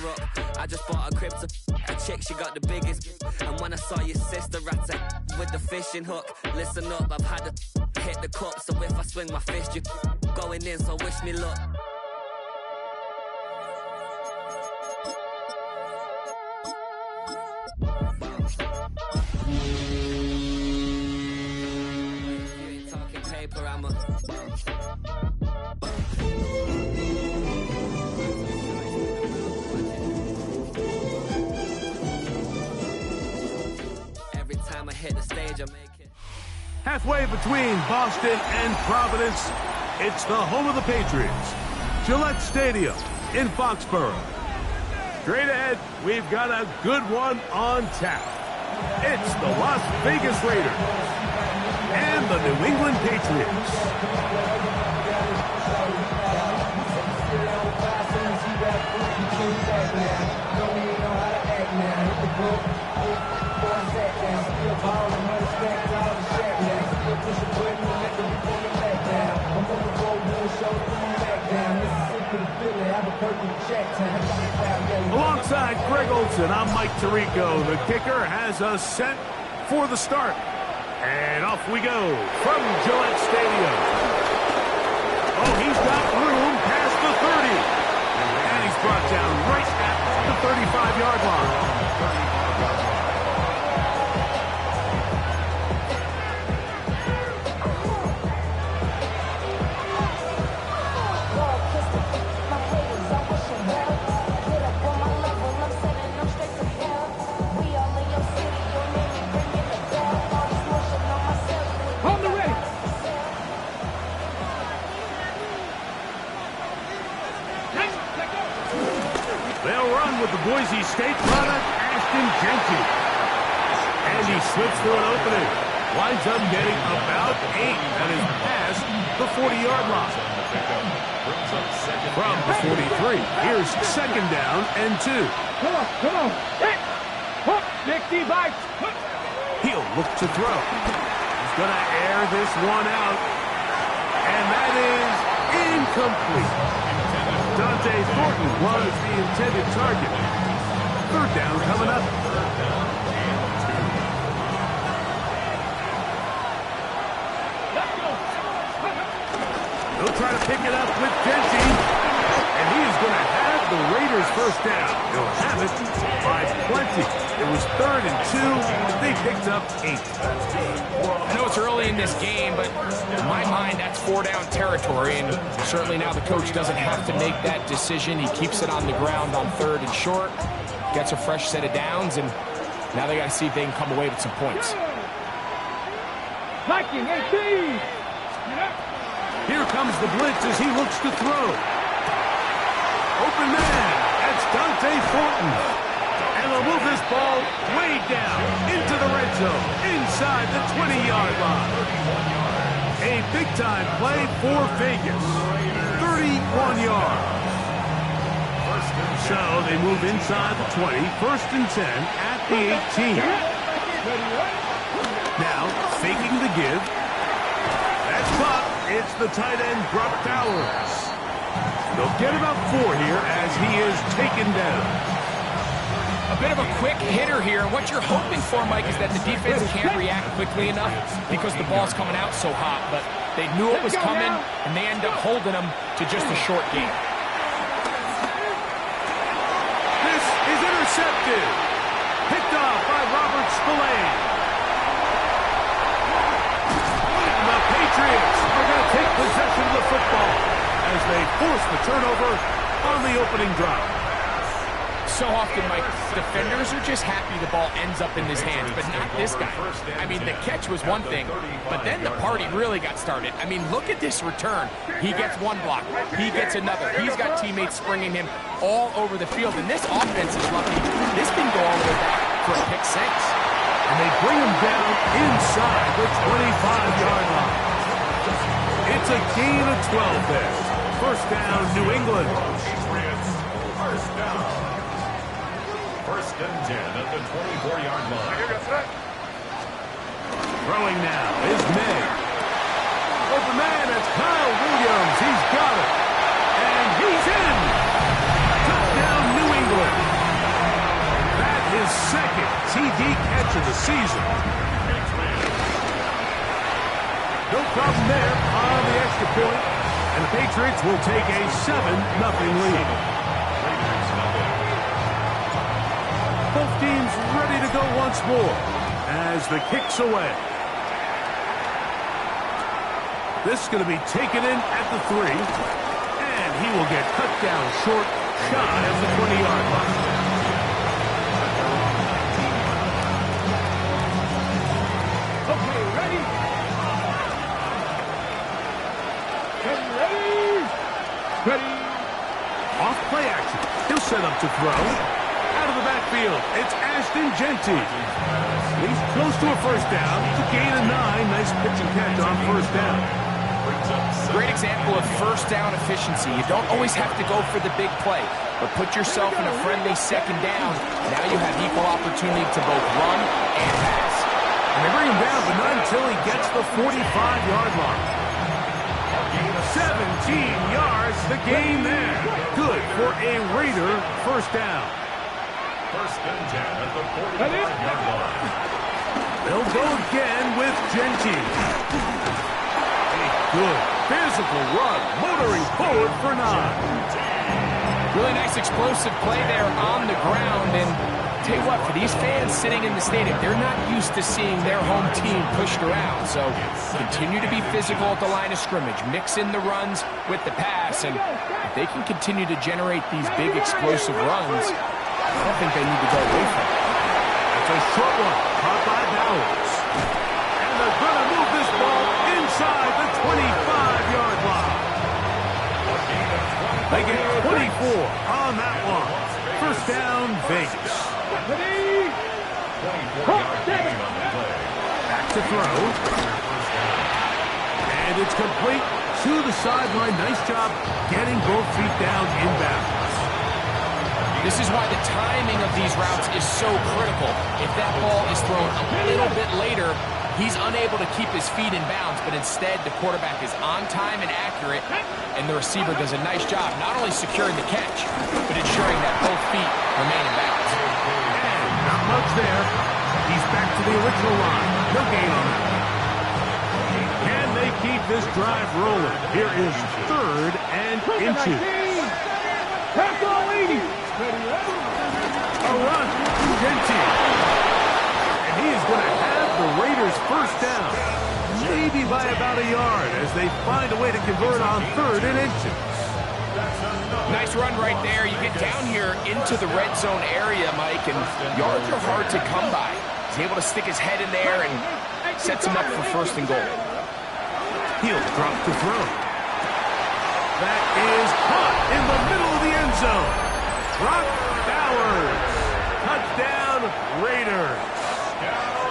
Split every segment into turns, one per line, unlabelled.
up. I just bought a crib to a chick, she got the biggest. And when I saw your sister at with the fishing hook, listen up, I've had to hit the cup. So if I swing my fist, you going in, so wish me luck. If you ain't talking paper, I'm a every time I hit the stage, I make it.
Halfway between Boston and Providence, it's the home of the Patriots, Gillette Stadium in Foxborough. Straight ahead, we've got a good one on tap. It's the Las Vegas Raiders and the New England Patriots. Alongside Greg Olson, I'm Mike Tirico. The kicker has us set for the start. And off we go from Gillette Stadium. Oh, he's got room past the 30. And he's brought down right at the 35-yard line. With the Boise State product, Ashton Jenkins. And he slips through an opening. Winds up getting about 8. That is past the 40-yard line. From the 43, here's second down and 2.
Come on. Hey, hook, Nick, bites.
He'll look to throw. He's going to air this one out. And that is incomplete. Dante Thornton was the intended target. Third down coming up. He'll try to pick it up with Denty. And he is going to have the Raiders first down. They'll have it by plenty. It was 3rd and 2. They picked up 8.
I know it's early in this game, but in my mind, that's 4-down territory, and certainly now the coach doesn't have to make that decision. He keeps it on the ground on 3rd and short, gets a fresh set of downs, and now they got to see if they can come away with some points.
Here comes the blitz as he looks to throw. Open man, that's Dante Thornton. And they'll move this ball way down into the red zone, inside the 20-yard line. A big-time play for Vegas. 31 yards. So they move inside the 20, 1st and 10 at the 18. Now, faking the give. That's caught. It's the tight end, Brock Bowers. They'll get about 4 here as he is taken down.
A bit of a quick hitter here. What you're hoping for, Mike, is that the defense can't react quickly enough because the ball's coming out so hot. But they knew it was coming, and they end up holding them to just a short game.
This is intercepted. Picked off by Robert Spillane. And the Patriots are going to take possession of the football as they force the turnover on the opening drive.
So often, Mike, defenders are just happy the ball ends up in his hands, but not this guy. I mean, the catch was one thing, but then the party really got started. I mean, look at this return. He gets one block. He gets another. He's got teammates springing him all over the field, and this offense is lucky. This can go all the way back for a pick 6.
And they bring him down inside the 25-yard line. It's a gain of 12 there. First down, New England.
First down. 1st and 10 at the 24-yard line.
Throwing now is May. Open man, it's Kyle Williams. He's got it. And he's in. Touchdown, New England. the season. No problem there on the extra point. And the Patriots will take a 7-0 lead. Both teams ready to go once more as the kick's away. This is going to be taken in at the 3. And he will get cut down short, shy of the 20-yard line.
Okay, ready? Ready? Ready?
Off play action. He'll set up to throw. Out of the backfield, it's Ashton Genty. He's close to a first down. To gain a 9. Nice pitch and catch on first down.
Great example of first down efficiency. You don't always have to go for the big play, but put yourself in a friendly second down. Now you have equal opportunity to both run and pass.
And they bring him down, but not until he gets the 45-yard line. 17 yards, the gain there. Good for a Raider first down.
First and 10 at the 45-yard line.
They'll go again with Genty. A good physical run, motoring forward for 9.
Really nice explosive play there on the ground. And tell you what, for these fans sitting in the stadium, they're not used to seeing their home team pushed around. So continue to be physical at the line of scrimmage. Mix in the runs with the pass. And if they can continue to generate these big explosive runs, I don't think they need to go away from it.
It's a short one, caught by Bowers. And they're going to move this ball inside the 25-yard line. They get 24 on that one. First down, Vegas.
Ready?
24-yard gain on the play.
Back to throw. And it's complete to the sideline. Nice job getting both feet down inbounds.
This is why the timing of these routes is so critical. If that ball is thrown a little bit later, he's unable to keep his feet in bounds, but instead the quarterback is on time and accurate, and the receiver does a nice job not only securing the catch, but ensuring that both feet remain in bounds.
And not much there. He's back to the original line. No gain on that. Can they keep this drive rolling? Here is 3rd and inches.
Pass all 80.
A run, Genty. And he is going to have the Raiders first down. Maybe by about a yard as they find a way to convert on 3rd and inches.
Nice run right there. You get down here into the red zone area, Mike, and yards are hard to come by. He's able to stick his head in there and sets him up for first and goal.
He'll drop to throw. That is caught in the middle of the end zone. Brock Bowers. Touchdown, Raiders.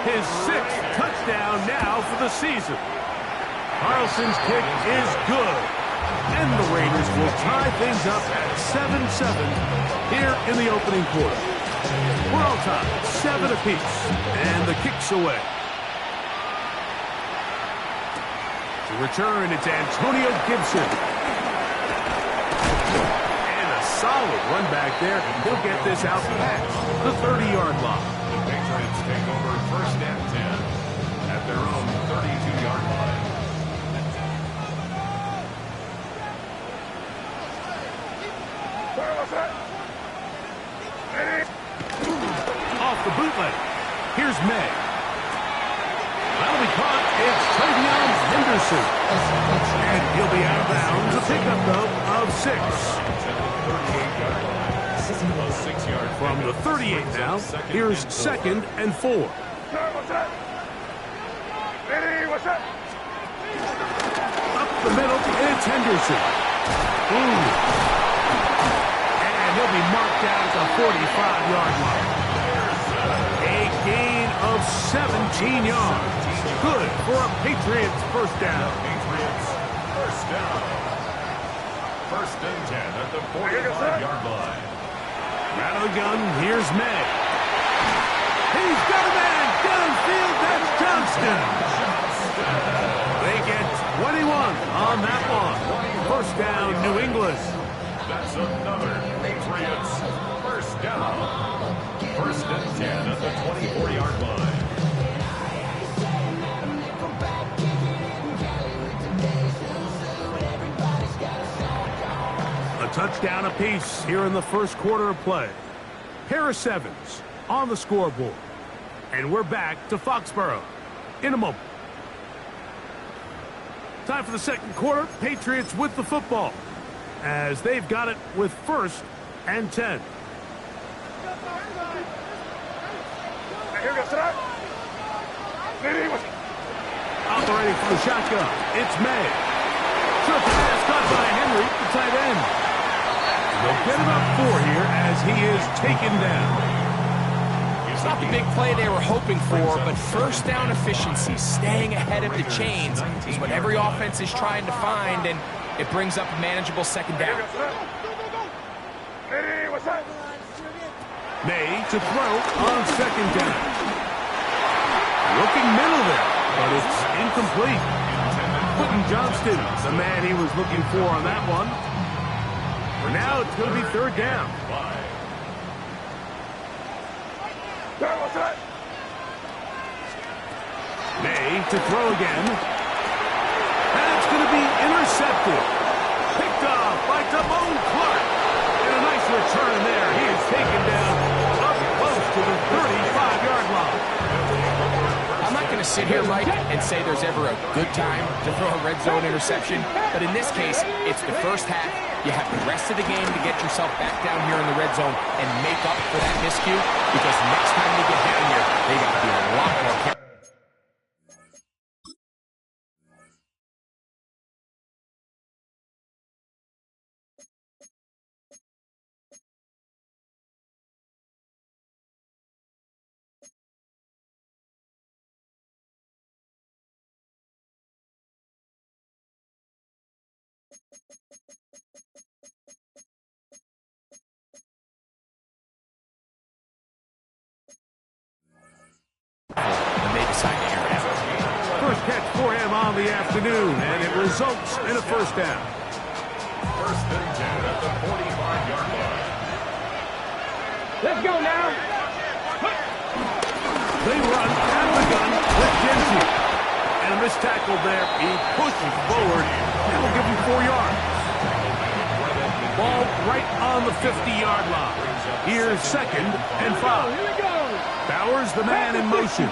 His 6th touchdown now for the season. Carlson's kick is good. And the Raiders will tie things up at 7-7 here in the opening quarter. We're all tied, 7 apiece. And the kick's away. To return, it's Antonio Gibson. Solid run back there. He'll get this out past the 30-yard line.
The Patriots take over first and 10 at their own 32-yard line.
Off the bootleg. Here's May. That'll be caught. It's Travion Henderson. And he'll be out of bounds. A pickup, though, of 6. From the 38 now, here's 2nd and 4. Up the middle, it's Henderson. Ooh. And he'll be marked down at the 45-yard line. A gain of 17 yards. Good for a Patriots first down.
Patriots first down. First and 10 at the 45-yard line.
Out of the gun, here's May. He's got a man downfield, that's Johnston. They get 21 on that one. First down, New England.
That's another Patriots first down. First and 10 at the 24-yard line.
touchdown apiece here in the first quarter of play. Pair of sevens on the scoreboard. And we're back to Foxborough in a moment. Time for the second quarter. Patriots with the football as they've got it with 1st and 10. Operating from the shotgun, it's May. Short pass caught by Henry, the tight end. They'll get about 4 here as he is taken down.
It's not the big play they were hoping for, but first down efficiency, staying ahead of the chains, is what every offense is trying to find, and it brings up a manageable second down.
May to throw on second down. Looking middle there, but it's incomplete. Quentin Johnston, the man he was looking for on that one. For now, it's going to be 3rd down. May to throw again. And it's going to be intercepted. Picked off by Damone Clark. And a nice return there. He is taken down up close to the 35-yard line.
I'm not going to sit here, Mike, and say there's ever a good time to throw a red zone interception, but in this case, it's the first half. You have the rest of the game to get yourself back down here in the red zone and make up for that miscue, because next time they get down here, they got to be a lot more careful. When they decide to air it out.
First catch for him on the afternoon, and it results in a 1st down.
1st and 10 at the 45-yard line.
Let's go now.
They run out of the gun with Genji. And a missed tackle there. He pushes forward. That will give him 4 yards. Ball right on the 50-yard line. Here's 2nd and 5.
Here we go.
Bowers, the man in motion.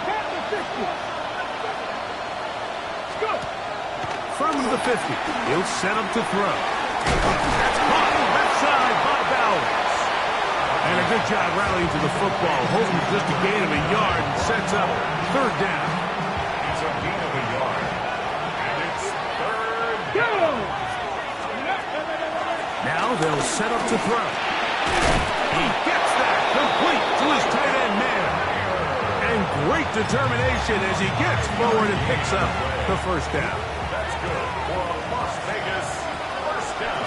From the 50, he'll set up to throw. That's caught left side by Bowers. And a good job rallying to the football. Holding just a gain of a yard and sets up 3rd down.
It's a gain of a yard. And it's 3rd down.
Now they'll set up to throw. He gets that complete to his tight end man. And great determination as he gets forward and picks up the 1st down.
That's good for a Las Vegas 1st down.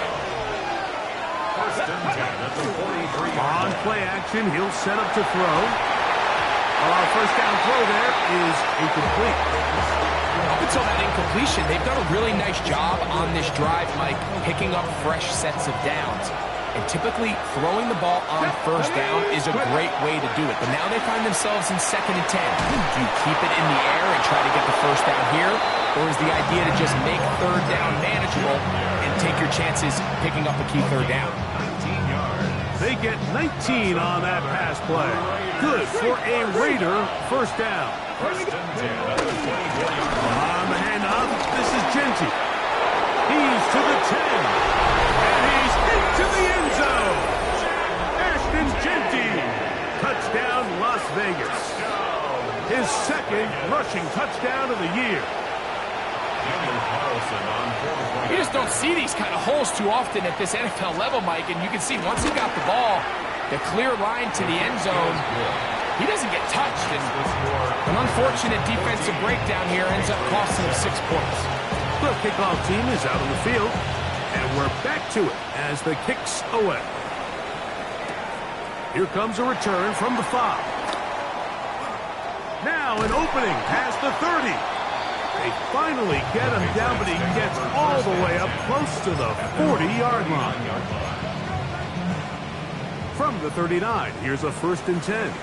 1st and 10 at the 43-yard
On
line.
play action, he'll set up to throw. Our 1st down throw there is incomplete.
Up until that incompletion, they've done a really nice job on this drive, Mike, picking up fresh sets of downs. And typically, throwing the ball on 1st down is a great way to do it. But now they find themselves in 2nd and 10. Do you keep it in the air and try to get the 1st down here? Or is the idea to just make 3rd down manageable and take your chances picking up a key 3rd down?
19 yards.
They get 19 on that pass play. Good for a Raider 1st down.
1st and 10 at the 24-yard line.
On the handoff, this is Genty. He's to the 10. And he's into the end zone. Ashton Genty. Touchdown, Las Vegas. His 2nd rushing touchdown of the year.
You just don't see these kind of holes too often at this NFL level, Mike, and you can see once he got the ball, the clear line to the end zone, he doesn't get touched, and an unfortunate defensive breakdown here ends up costing him 6 points.
The kickoff team is out on the field, and we're back to it as the kick's away. Here comes a return from the 5. Now an opening past the 30. They finally get him down, but he gets all the way up close to the 40-yard line. From the 39, here's a 1st and 10.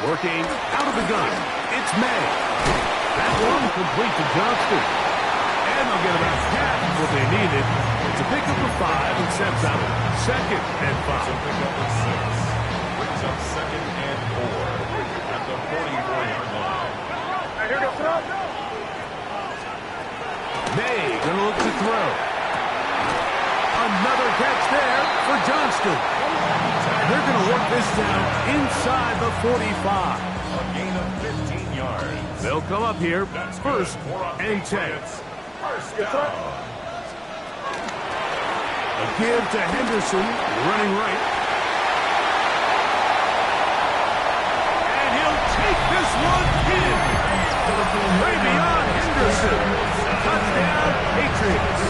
Working out of the gun, it's May. That one complete to Johnston. And they'll get about half of what they needed. It's a pickup of 5 and sets up 2nd and 5.
It's a pickup of 6. Brings up 2nd and 4 at the 44-yard line.
May going to look to throw. Another catch there for Johnston. They're going to work this down inside the 45.
A gain of 15 yards.
They'll come up here, 1st and 10.
First down.
A give to Henderson, running right. And he'll take this one in. Way beyond Henderson. Touchdown, Patriots.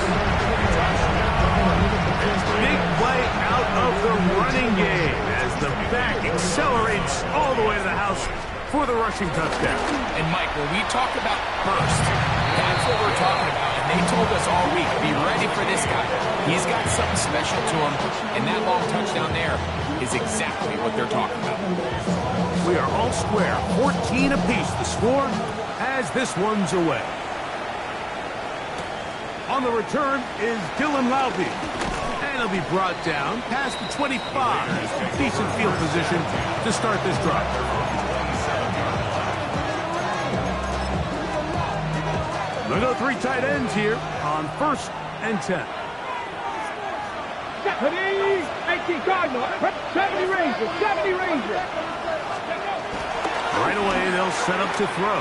Big play out of the running game as the back accelerates all the way to the house for the rushing touchdown.
And Mike, when we talk about burst, that's what we're talking about. And they told us all week, be ready for this guy. He's got something special to him, and that long touchdown there is exactly what they're talking about.
We are all square, 14 apiece the score as this one's away. On the return is Dylan Loudby. And he'll be brought down past the 25. Decent field position to start this drive. They'll go 3 tight ends here on 1st and 10.
18 Cardinal, 70 Rangers, 70 Rangers.
Right away, they'll set up to throw.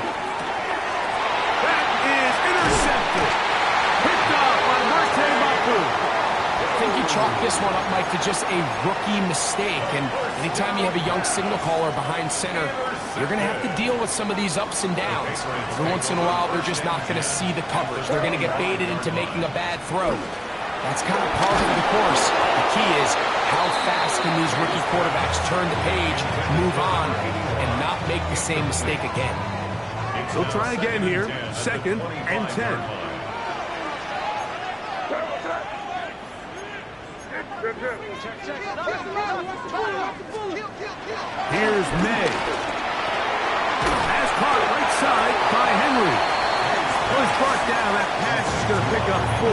That is intercepted. Picked off by Marte Mapu.
I think he chalked this one up, Mike, to just a rookie mistake. And anytime you have a young signal caller behind center, you're going to have to deal with some of these ups and downs. Every once in a while, they're just not going to see the coverage. They're going to get baited into making a bad throw. That's kind of part of the course. The key is how fast can these rookie quarterbacks turn the page, move on, and not make the same mistake again.
They'll try again here, 2nd and 10. Here's May. Pass caught right side by Henry. Was brought down. That pass is going to pick up 4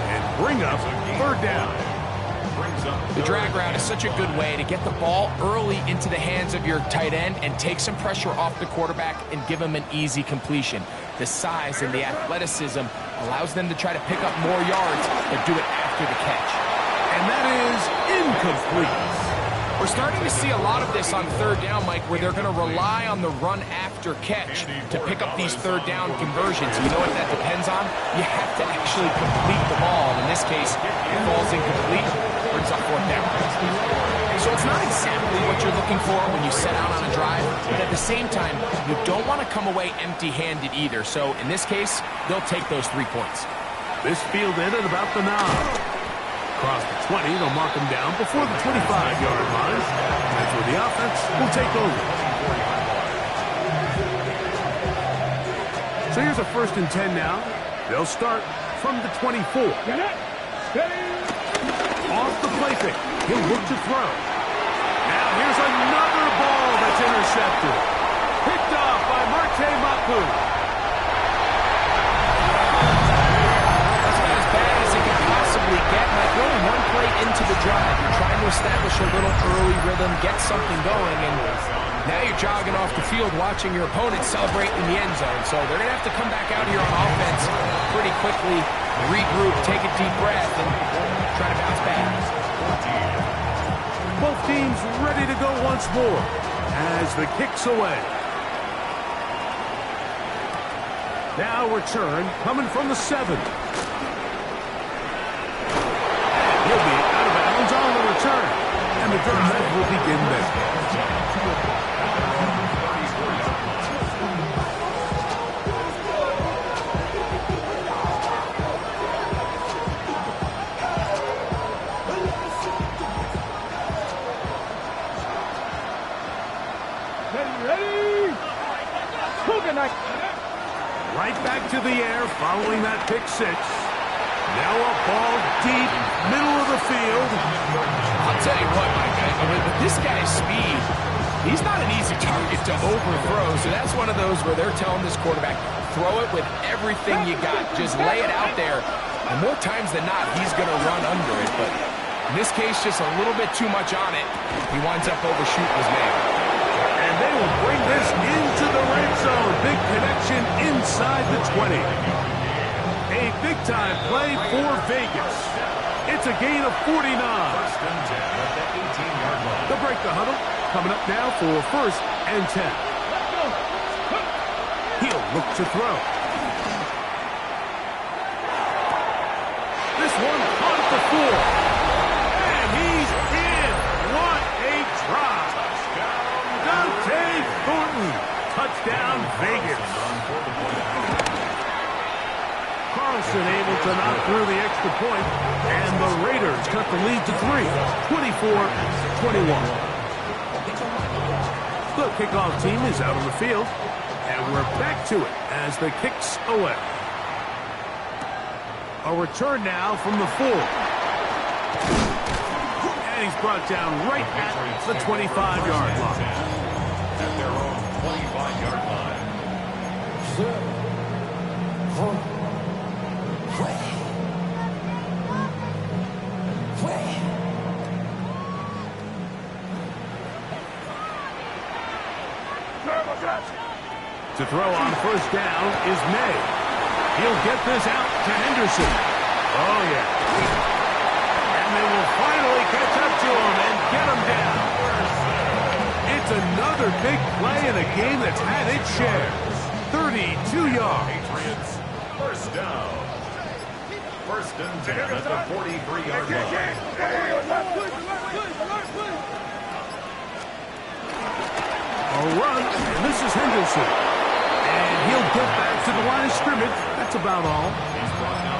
and bring up 3rd down.
The drag route is such a good way to get the ball early into the hands of your tight end and take some pressure off the quarterback and give him an easy completion. The size and the athleticism allows them to try to pick up more yards, but do it after the catch.
And that is incomplete.
We're starting to see a lot of this on 3rd down, Mike, where they're going to rely on the run after catch to pick up these 3rd down conversions. You know what that depends on? You have to actually complete the ball. In this case, it falls incomplete, brings up 4th down. So it's not exactly what you're looking for when you set out on a drive, but at the same time, you don't want to come away empty-handed either. So in this case, they'll take those 3 points.
This fielded at about the 9. Across the 20, they'll mark him down before the 25-yard line. That's where the offense will take over. So here's a 1st and 10 now. They'll start from the 24. Off the play pick. He'll look to throw. Now here's another ball that's intercepted. Picked off by Marte Mapu.
Get like only 1 play into the drive. You're trying to establish a little early rhythm, get something going, and now you're jogging off the field watching your opponent celebrate in the end zone. So they're going to have to come back out here on offense pretty quickly, regroup, take a deep breath, and try to bounce back.
Both teams ready to go once more as the kick's away. Now return coming from the 7. He'll be out of bounds on the return, and the drive will begin there.
Ready?
Right back to the air following that pick 6. Now a ball deep, middle of the field.
I'll tell you what, my guy, with this guy's speed, He's not an easy target to overthrow, so that's one of those where they're telling this quarterback, throw it with everything you got. Just lay it out there. And more times than not, he's going to run under it. But in this case, just a little bit too much on it. He winds up overshooting his man.
And they will bring this into the red zone. Big connection inside the 20. A big-time play for Vegas. It's a gain of 49. They'll break the huddle. Coming up now for 1st and 10. He'll look to throw. This one caught at the 4. And he's in. What a drop. Dante Thornton. Touchdown, Vegas. Carlson able to knock through the extra point, and the Raiders cut the lead to 3, 24-21. The kickoff team is out on the field, and we're back to it as the kick's away. A return now from the 4. And he's brought down right at the 25-yard line.
At their own 25-yard line.
To throw on 1st down is May. He'll get this out to Henderson. Oh, yeah. And they will finally catch up to him and get him down. It's another big play in a game that's had its share. 32 yards.
Patriots, 1st down. 1st and 10 at the 43-yard line.
A run, and this is Henderson. And he'll get back to the line of scrimmage. That's about all.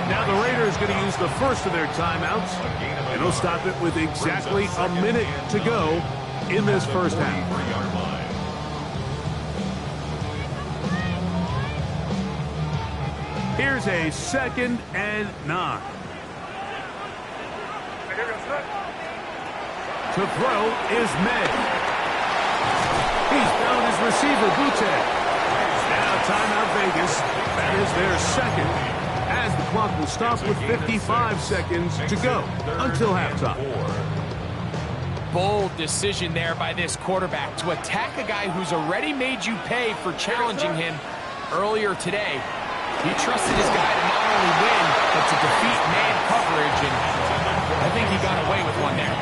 Now the Raiders going to use the first of their timeouts. And they'll stop it with exactly a minute to go in this first half. Here's a 2nd and 9. To throw is May. He's found his receiver, Butte. Now timeout Vegas. That is their 2nd, as the clock will stop with 55 seconds to go until halftime.
Bold decision there by this quarterback to attack a guy who's already made you pay for challenging him earlier today. He trusted his guy to not only win, but to defeat man coverage, and I think he got away with one there.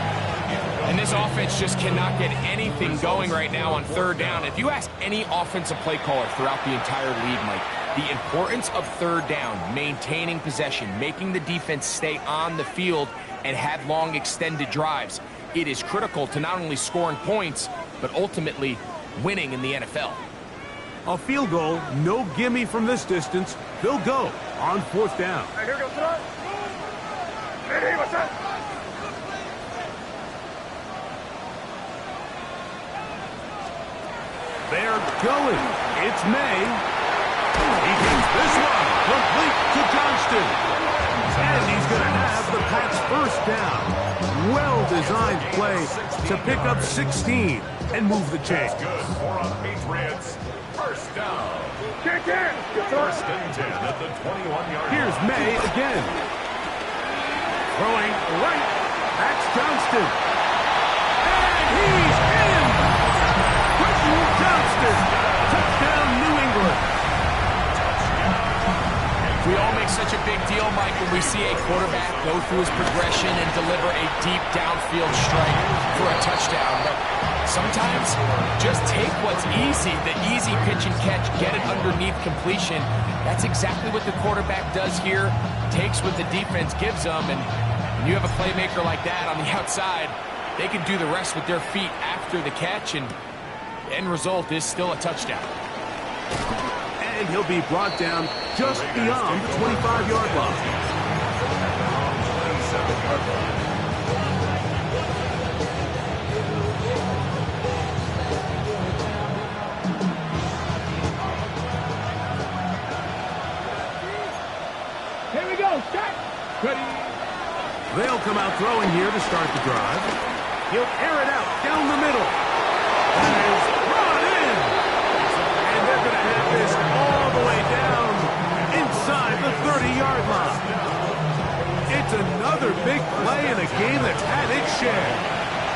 And this offense just cannot get anything going right now on 3rd down. If you ask any offensive play caller throughout the entire league, Mike, the importance of 3rd down, maintaining possession, making the defense stay on the field and have long extended drives, it is critical to not only scoring points, but ultimately winning in the NFL.
A field goal, no gimme from this distance. They'll go on 4th down. They're going. It's May. He gets this one complete to Johnston. And he's going to have the Pats' 1st down. Well-designed play to pick up 16 and move the chains.
Good for a Patriots. 1st down. 1st and 10 at the 21-yard line.
Here's May again. Throwing right. That's Johnston. And he's in. Johnston. Touchdown, New England.
We all make such a big deal, Mike, when we see a quarterback go through his progression and deliver a deep downfield strike for a touchdown. But sometimes just take what's easy, the easy pitch and catch, get it underneath completion. That's exactly what the quarterback does here. Takes what the defense gives them, and when you have a playmaker like that on the outside, they can do the rest with their feet after the catch, and the end result is still a touchdown.
And he'll be brought down just beyond the 25-yard line.
Here we go. Set. Ready.
They'll come out throwing here to start the drive. He'll air it out down the middle. has run in. And they're going to have this all the way down inside the 30-yard line. It's another big play in a game that's had its share.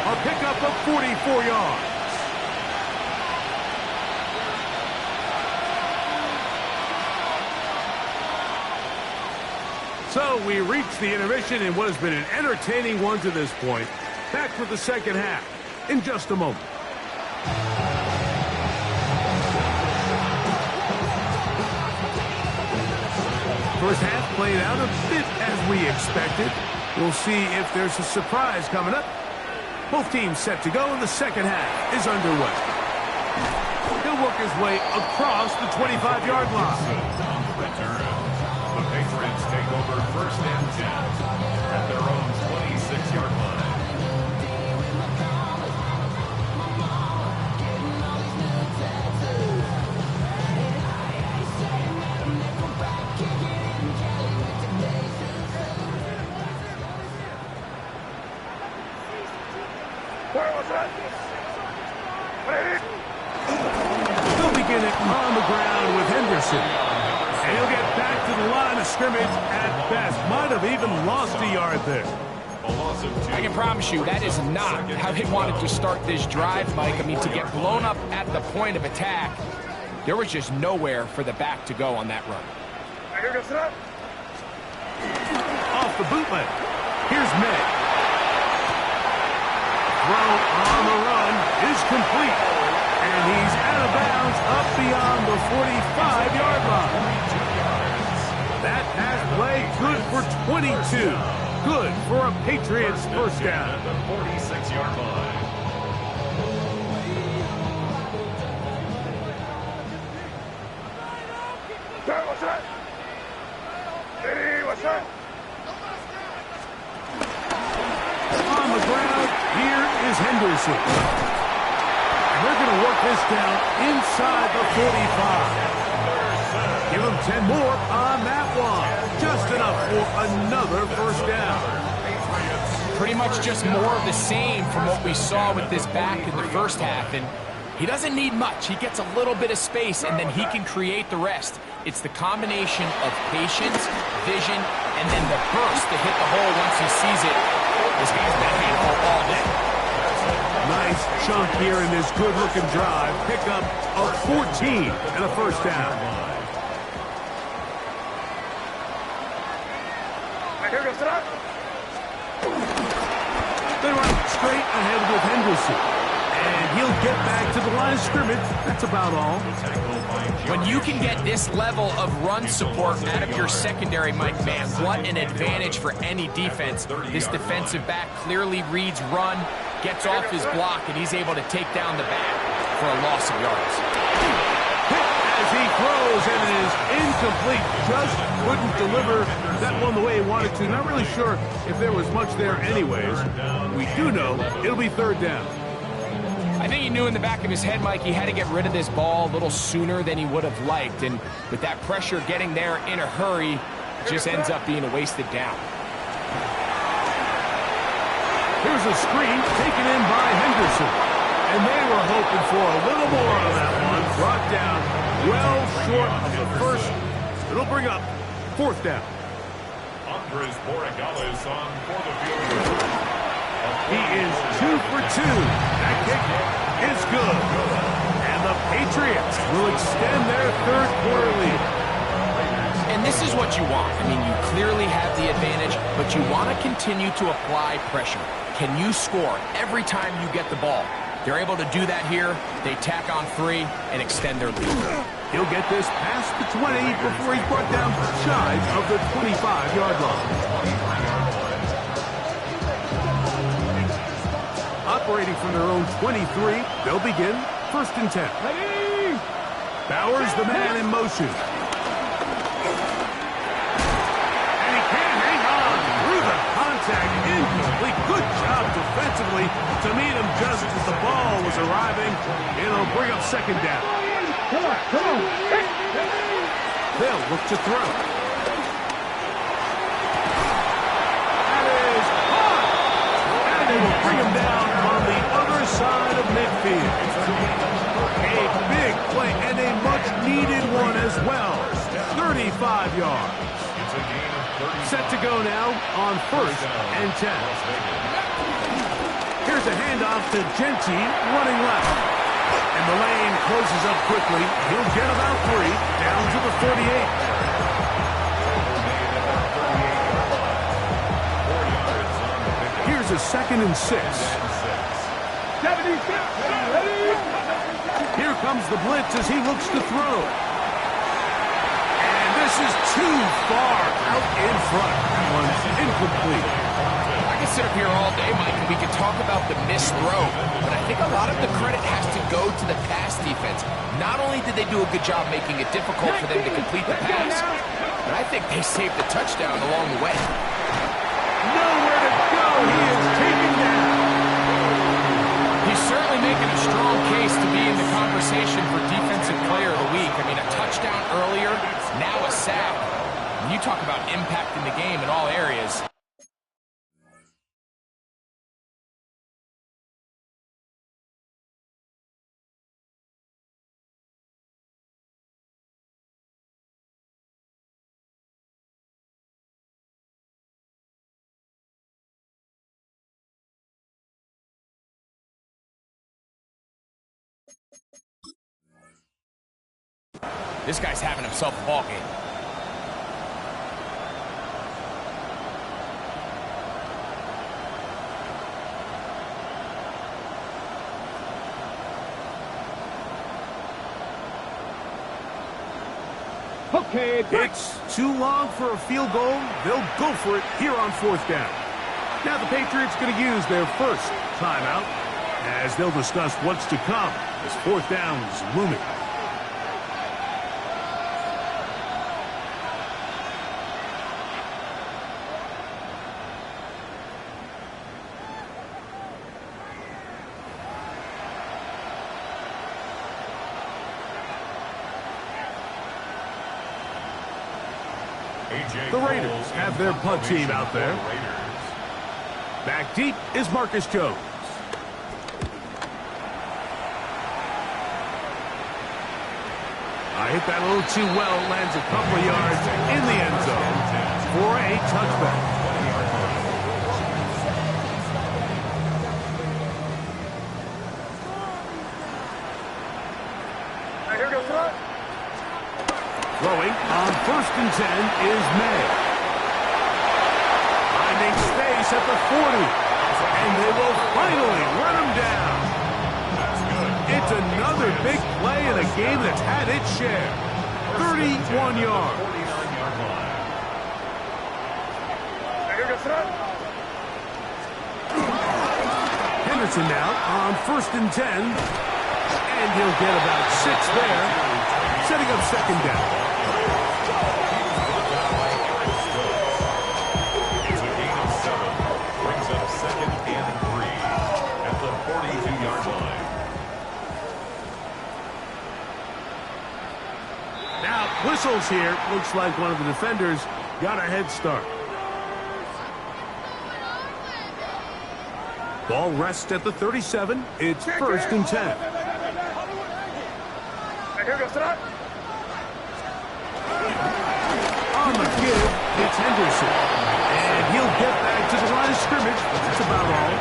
A pickup of 44 yards. So we reach the intermission in what has been an entertaining one to this point. Back with the second half in just a moment. First half played out a bit as we expected. We'll see if there's a surprise coming up. Both teams set to go, and the second half is underway. He'll work his way across the 25-yard line.
The Patriots take over first and 10 at their own 26-yard line.
They'll begin it on the ground with Henderson. And he'll get back to the line of scrimmage at best. Might have even lost a yard there.
I can promise you that is not how they wanted to start this drive, Mike. I mean, to get blown up at the point of attack, there was just nowhere for the back to go on that run.
Off the bootleg. Here's May. Throw on the run is complete. And he's out of bounds up beyond the 45-yard line. That pass play good for 22. Good for a Patriots first down.
At the 46-yard line.
On the ground, here is Henderson. And they're going to work this down inside the 45. Give them 10 more on that one. Just enough for another first down.
Pretty much just more of the same from what we saw with this back in the first half. And he doesn't need much. He gets a little bit of space, and then he can create the rest. It's the combination of patience, vision, and then the burst to hit the hole once he sees it. This guy's been a handful all day.
Nice chunk here in this good-looking drive. Pickup of 14 and a first down. They run straight ahead with Henderson. And he'll get back to the line of scrimmage. That's about all.
When you can get this level of run support out of your secondary, Mike, man, what an advantage for any defense. This defensive back clearly reads run, gets off his block, and he's able to take down the back for a loss of yards.
As he throws, and it is incomplete. Just couldn't deliver that one the way he wanted to. Not really sure if there was much there anyways. We do know it'll be third down.
I think he knew in the back of his head, Mike, he had to get rid of this ball a little sooner than he would have liked. And with that pressure getting there in a hurry, it just ends up being a wasted down.
Here's a screen taken in by Henderson. And they were hoping for a little more on that one. Brought down well short of the first. It'll bring up fourth down.
Andres Borregales on for the field goal.
He is 2 for 2. That kick is good. And the Patriots will extend their third quarter lead.
And this is what you want. I mean, you clearly have the advantage, but you want to continue to apply pressure. Can you score every time you get the ball? They're able to do that here. They tack on 3 and extend their lead.
He'll get this past the 20 before he's brought down shy of the 25-yard line. Operating from their own 23, they'll begin first and 10. Bowers the man in motion. And he can't hang on through the contact. Incomplete. Good job defensively to meet him just as the ball was arriving. It'll bring up second down.
Come on.
They'll look to throw. That is hot. And they will bring him down on the other side of midfield. 25 yards.
It's a gain of 35.
Set to go now on 1st and 10. Here's a handoff to Genty running left. And the lane closes up quickly. He'll get about 3 down to the 48. Here's a 2nd and 6.
76. Ready?
Here comes the blitz as he looks to throw. And this is too far out in front. That one's incomplete.
I can sit up here all day, Mike, and we can talk about the missed throw, but I think a lot of the credit has to go to the pass defense. Not only did they do a good job making it difficult for them to complete the pass, but I think they saved the touchdown along the way.
Nowhere to go. He is taken down.
He's certainly making a strong case to be in the conversation for Defensive Player of the Week. I mean, a touchdown earlier, now a sack. You talk about impacting the game in all areas. This guy's having himself a ball game.
Okay,
It's too long for a field goal. They'll go for it here on 4th down. Now the Patriots going to use their first timeout as they'll discuss what's to come as 4th down is looming. The Raiders have their punt team out there. Back deep is Marcus Jones. I hit that a little too well. Lands a couple of yards in the end zone for a touchback. Throwing on 1st and 10 is May. Finding space at the 40. And they will finally run him down. That's good. It's another big play in a game that's had its share. 31 yards.
49-yard line.
Henderson now on 1st and 10. And he'll get about 6 there. Setting up 2nd down.
It's a gain of 7. Brings up 2nd and 3 at the 42-yard line.
Now, whistles here. Looks like one of the defenders got a head start. Ball rests at the 37. It's 1st and 10. On the give, it's Henderson. And he'll get back to the line of scrimmage. That's about all.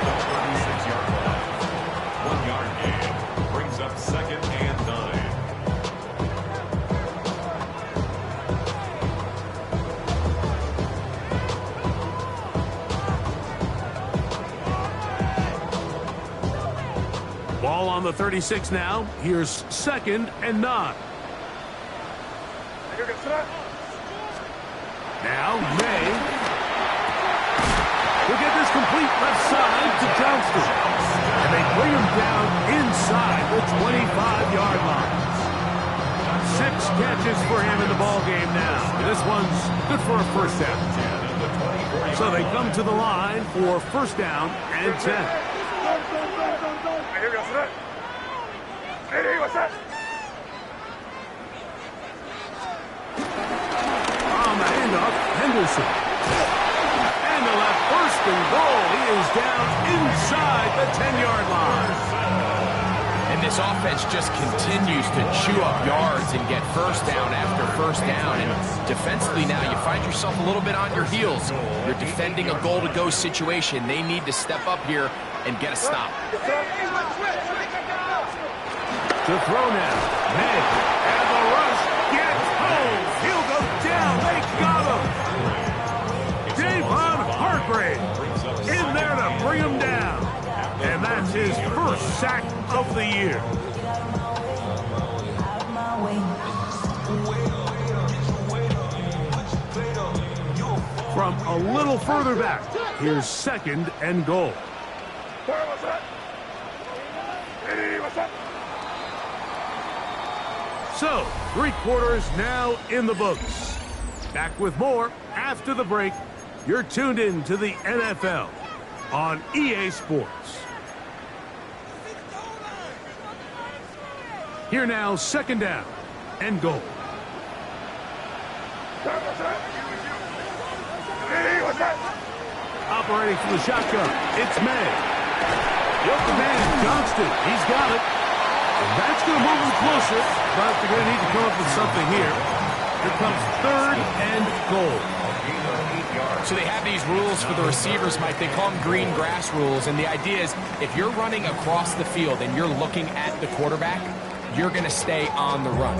26-yard line. 1-yard gain. Brings up 2nd and 9.
Ball on the 36 now. Here's 2nd and 9. Now, May will get this complete left side to Johnston. And they bring him down inside the 25-yard line. 6 catches for him in the ball game now. This one's good for a 1st down. So they come to the line for 1st down and 10. On the handoff, Henderson. And the left 1st and goal. He is down inside the 10-yard line.
And And this offense just continues to chew up yards and get first down after first down. And defensively now, you find yourself a little bit on your heels. You're defending a goal-to-go situation. They need to step up here and get a stop.
To throw now. May. And the rush gets home. He'll go down. They got him. Davon Hargrave in there to bring him down. And that's his first sack of the year. From a little further back, here's 2nd and goal. So, 3 quarters now in the books. Back with more after the break. You're tuned in to the NFL on EA Sports. Here now, 2nd down and goal. Operating from the shotgun, it's May. Yep, the man, Johnston, he's got it. And that's going to move him closer, but they're going to need to come up with something here. Here comes 3rd and goal.
So they have these rules for the receivers, Mike. They call them green grass rules. And the idea is if you're running across the field and you're looking at the quarterback, you're going to stay on the run.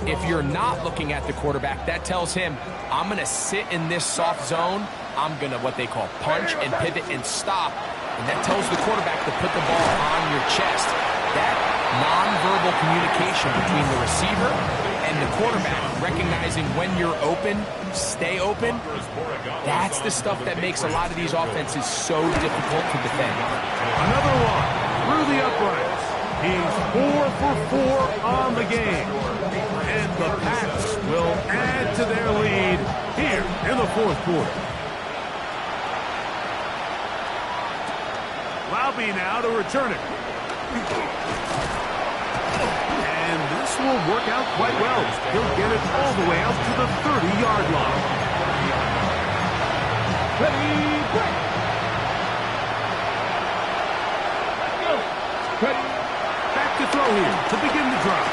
If you're not looking at the quarterback, that tells him, I'm going to sit in this soft zone. I'm going to, what they call, punch and pivot and stop. And that tells the quarterback to put the ball on your chest. That nonverbal communication between the receiver and the quarterback, recognizing when you're open, stay open, that's the stuff that makes a lot of these offenses so difficult to defend.
Another one through the uprights. He's 4 for 4 on the game. And the Pats will add to their lead here in the 4th quarter. Laube now to return it. And this will work out quite well. He'll get it all the way out to the 30-yard line.
Ready, break. Let's go. Ready.
Back to throw here to begin the drive.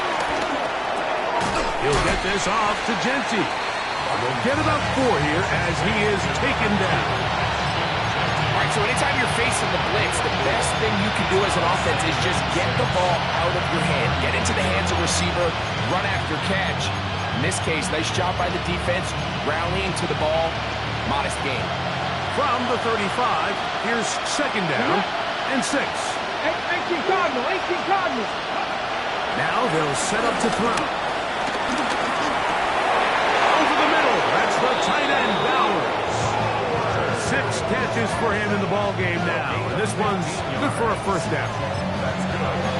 He'll get this off to Genty. We'll get about 4 here as he is taken down.
All right, so anytime you're facing the blitz, the best thing you can do as an offense is just get the ball out of your hand. Get into the hands of the receiver, run after catch. In this case, nice job by the defense, rallying to the ball. Modest gain.
From the 35, here's 2nd down and 6.
18 Cardinal, 18 Cardinal.
Now they'll set up to throw. Over the middle, that's the tight end, Bowers. 6 catches for him in the ball game now. And this one's good for a 1st down.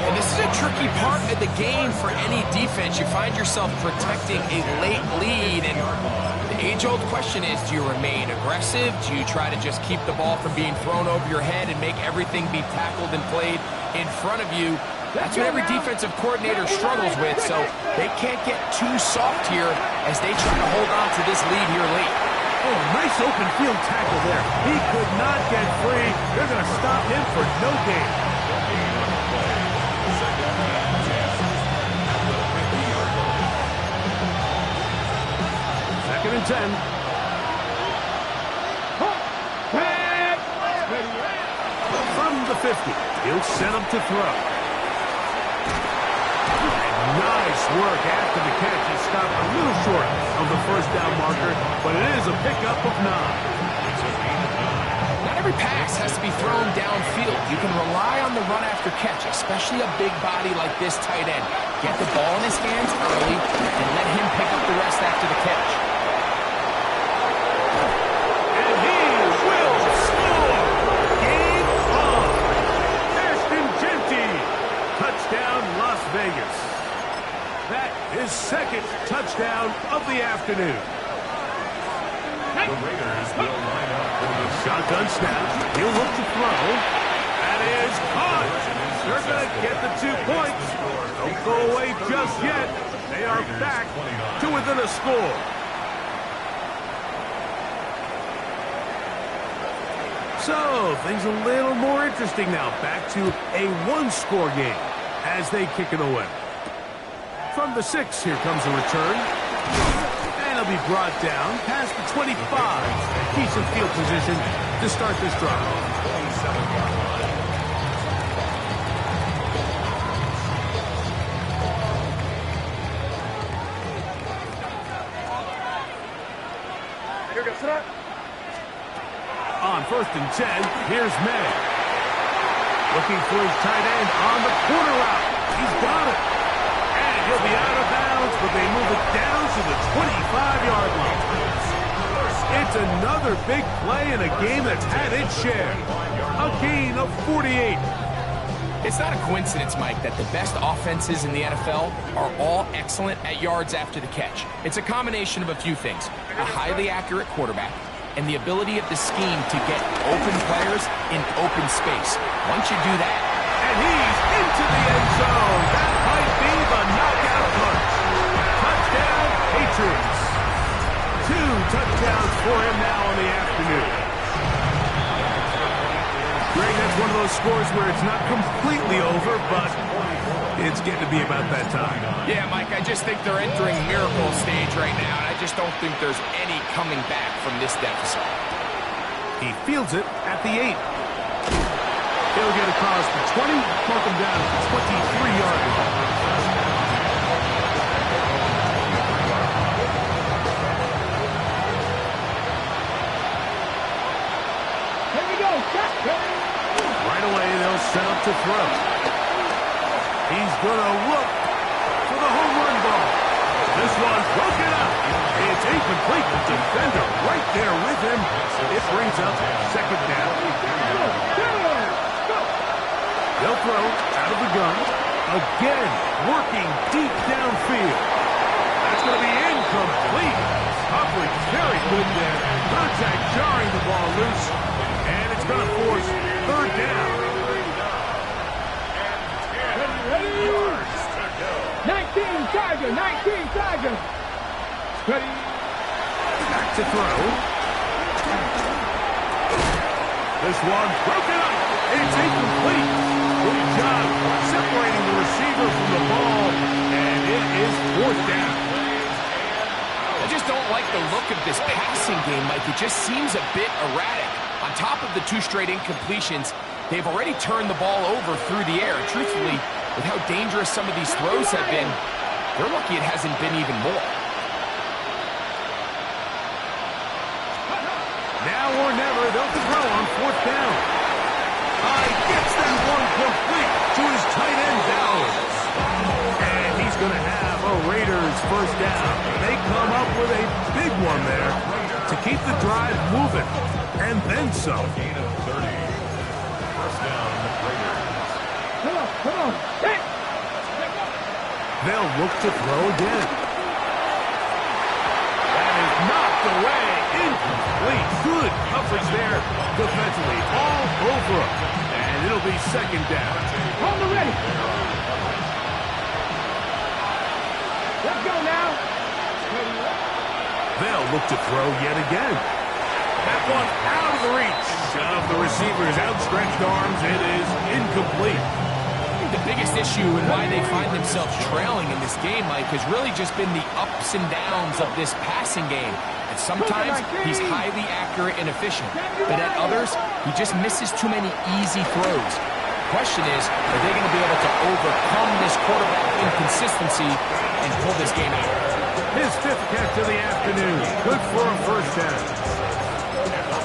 And this is a tricky part of the game for any defense. You find yourself protecting a late lead, and the age-old question is, do you remain aggressive? Do you try to just keep the ball from being thrown over your head and make everything be tackled and played in front of you? That's what every defensive coordinator struggles with, so they can't get too soft here as they try to hold on to this lead here late.
Oh, nice open field tackle there. He could not get free. They're going to stop him for no gain. Second and 10. From the 50, he'll set him to throw. Nice work after the catch. He stopped a little short of the 1st down marker, but it is a pickup of 9.
Not every pass has to be thrown downfield. You can rely on the run after catch, especially a big body like this tight end. Get the ball in his hands early and let him pick up the rest after the catch.
And he will score! Game on! Ashton Genty! Touchdown, Las Vegas. That is 2nd touchdown of the afternoon.
The Raiders will line up for the
Shotgun snap. He'll look to throw. That is caught. They're going to get the 2 points. Don't go away just yet. They are back to within a score. So, things a little more interesting now. Back to a 1-score game as they kick it away. From the 6, here comes a return. And it'll be brought down past the 25. Decent field position to start this drive.
27-yard line.
On 1st and 10, here's May. Looking for his tight end on the corner route. He's got it. And he'll be out of bounds, but they move it down to the 25-yard line. It's another big play in a game that's had its share. A gain of 48.
It's not a coincidence, Mike, that the best offenses in the NFL are all excellent at yards after the catch. It's a combination of a few things. A highly accurate quarterback and the ability of the scheme to get open players in open space. Once you do that,
and he's into the end zone. That might be the knockout punch. Touchdown, Patriots. 2 touchdowns for him now in the afternoon. Greg, that's one of those scores where it's not completely over, but it's getting to be about that time.
Yeah, Mike, I just think they're entering miracle stage right now, and I just don't think there's any coming back from this deficit.
He fields it at the 8. He'll get across the 20, mark him down at the 23-yard line.
Here we go.
Right away, they'll set up to throw. He's going to look for the home run ball. This one's broken up. It's incomplete. The defender right there with him. It brings up 2nd down. They'll throw out of the gun. Again, working deep downfield. That's going to be incomplete. Coverage very good there. Contact jarring the ball loose. And it's going to force 3rd down.
19 Tiger. Ready.
Back to throw. This one broken up. It's incomplete. Good job separating the receiver from the ball. And it is 4th down.
I just don't like the look of this passing game, Mike. It just seems a bit erratic. On top of the 2 straight incompletions, they've already turned the ball over through the air. Truthfully, with how dangerous some of these throws have been, they're lucky it hasn't been even more.
Now or never, they'll throw on 4th down. Gets that one complete to his tight end Downs. And he's going to have a Raiders 1st down. They come up with a big one there to keep the drive moving. And then some.
Gain of 30. 1st down, Raiders.
Come on. Hey.
They'll look to throw again. That is knocked away. Incomplete. Good coverage there defensively. All over him. And it'll be 2nd down.
Hold the ready. Let's go now.
They'll look to throw yet again. That one out of the reach of the receiver's outstretched arms. It is incomplete.
The biggest issue and why they find themselves trailing in this game, Mike, has really just been the ups and downs of this passing game. And sometimes he's highly accurate and efficient, but at others, he just misses too many easy throws. The question is, are they going to be able to overcome this quarterback inconsistency and pull this game out?
His 5th catch of the afternoon. Good for a 1st down.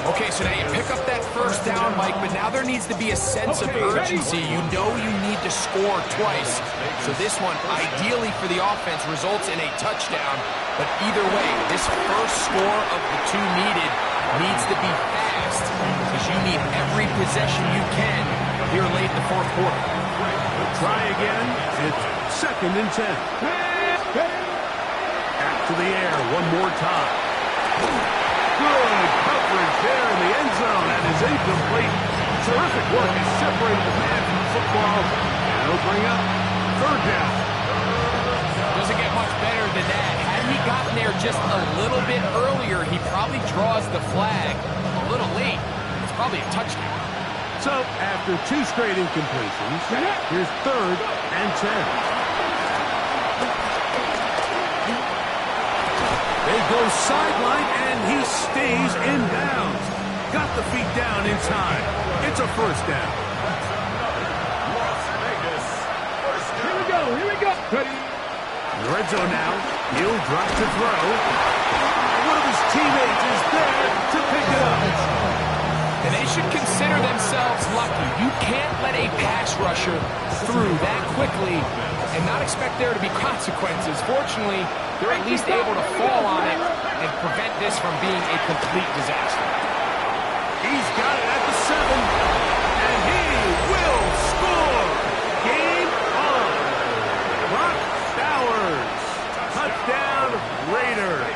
Okay, so now you pick up that 1st down, Mike, but now there needs to be a sense of urgency. You know you need to score twice. So this one, ideally for the offense, results in a touchdown. But either way, this first score of the 2 needs to be fast because you need every possession you can here late in the 4th quarter.
Try again. It's 2nd and 10. Back to the air one more time. Good coverage there in the end zone. That is incomplete. Terrific work is separating the man from the football. And it'll bring up 3rd down.
Doesn't get much better than that. Had he gotten there just a little bit earlier, he probably draws the flag a little late. It's probably a touchdown.
So, after 2 straight incompletions, here's 3rd and 10. They go sideline, and he stays in bounds. Got the feet down in time. It's a first down.
Las Vegas, first down.
Here we go. Here we go. Ready.
In the red zone now. He'll drop to throw. One of his teammates is there to pick it up.
And they should consider themselves lucky. You can't let a pass rusher through that quickly and not expect there to be consequences. Fortunately, they're at least able to fall on it and prevent this from being a complete disaster.
He's got it at the 7, and he will score. Game on. Brock Bowers. Touchdown, Raiders.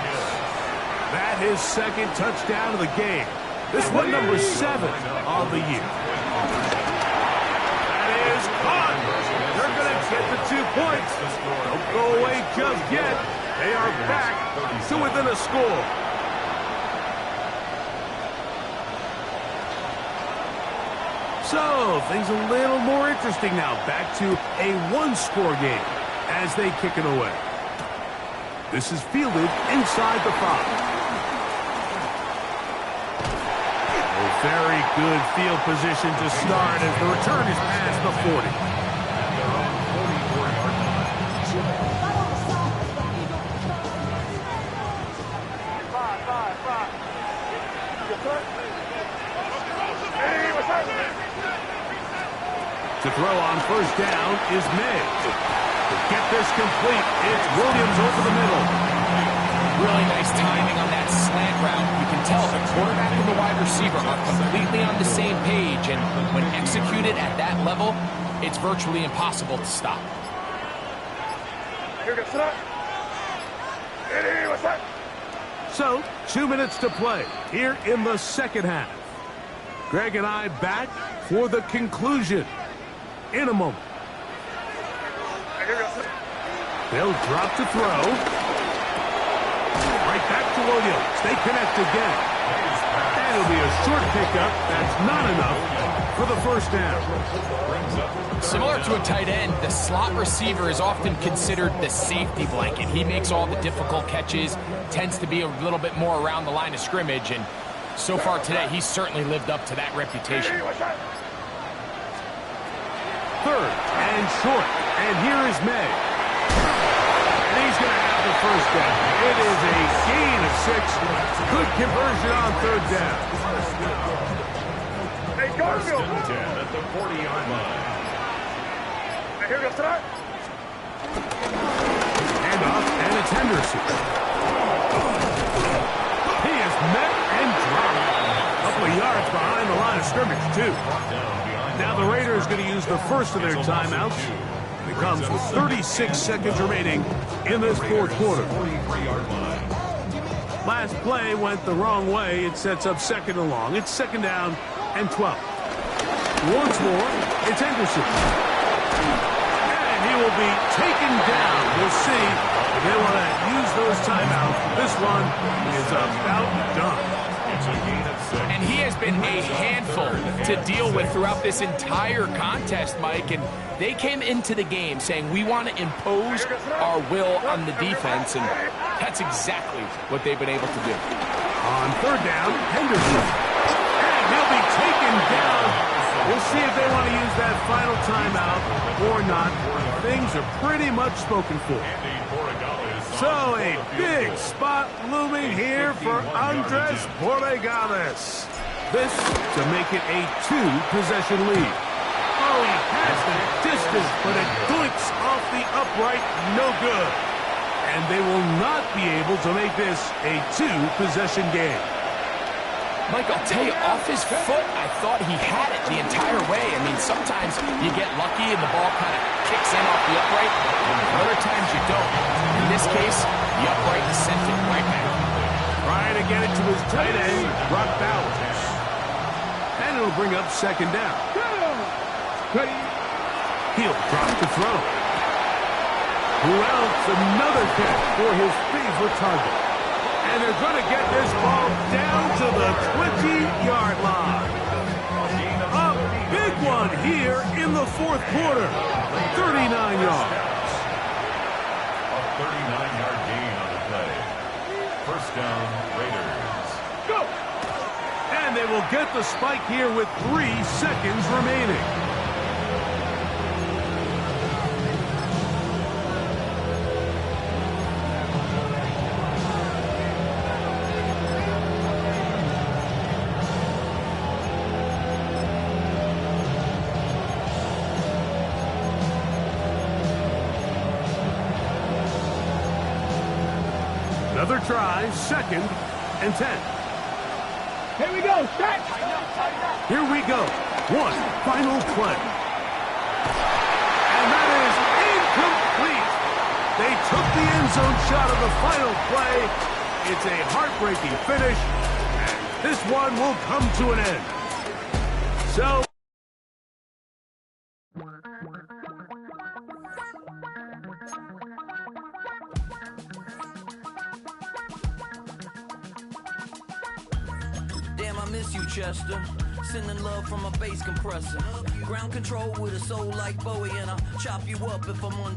That is 2nd touchdown of the game. This one number 7 on the year. That is caught. They're going to get the 2 points. Don't go away just yet. They are back to within a score. So, things a little more interesting now. Back to a 1-score game as they kick it away. This is fielded inside the 5. Very good field position to start as the return is past the 40. To throw on first down is May. To get this complete, it's Williams over the middle.
Really nice timing on that slant route. You can tell the quarterback and the wide receiver are completely on the same page, and when executed at that level, it's virtually impossible to stop.
So, 2 minutes to play here in the second half. Greg and I back for the conclusion in a moment. They'll drop to throw. Right back to Williams. They connect again. And it'll be a short pickup. That's not enough for the first down.
Similar to a tight end, the slot receiver is often considered the safety blanket. He makes all the difficult catches, tends to be a little bit more around the line of scrimmage, and so far today, he's certainly lived up to that reputation.
3rd and short. And here is May. And he's going to have the first down. It is a gain of 6. Good conversion on 3rd down.
First and 10 at the 40-yard line.
Handoff, and it's Henderson. He is met and dropped. A couple of yards behind the line of scrimmage, too. Now the Raiders going to use the first of their timeouts. It comes with 36 seconds remaining in this 4th quarter. Last play went the wrong way. It sets up 2nd and long. It's 2nd down and 12. Once more, it's Henderson. And he will be taken down. We'll see if they want to use those timeouts. This one is about done.
And he has been a handful to deal with throughout this entire contest, Mike. And they came into the game saying, we want to impose our will on the defense. And that's exactly what they've been able to do.
On 3rd down, Henderson. And he'll be taken down. We'll see if they want to use that final timeout or not. Things are pretty much spoken for. So a big spot looming here for Andres Borregales. This to make it a 2-possession lead. Oh, he has that distance, but it doinks off the upright, no good. And they will not be able to make this a 2-possession game.
Mike, I'll tell you, off his foot, I thought he had it the entire way. I mean, sometimes you get lucky and the ball kind of kicks in off the upright, and other times you don't. In this case, the upright sent it right back.
Trying to get it to his tight end, Brock Bowers. And it'll bring up 2nd down. He'll drop the throw. Who else? Another catch for his favorite target. And they're going to get this ball down to the 20-yard line. Up one here in the fourth quarter. 39 yards.
A 39-yard gain on the play. First down, Raiders.
Go!
And they will get the spike here with 3 seconds remaining. Another try, 2nd and 10.
Here we go, set!
Here we go. One final play. And that is incomplete. They took the end zone shot of the final play. It's a heartbreaking finish, and this one will come to an end. So
damn, I miss you, Chester. Sending love from a bass compressor. Ground control with a soul like Bowie, and I'll chop you up if I'm on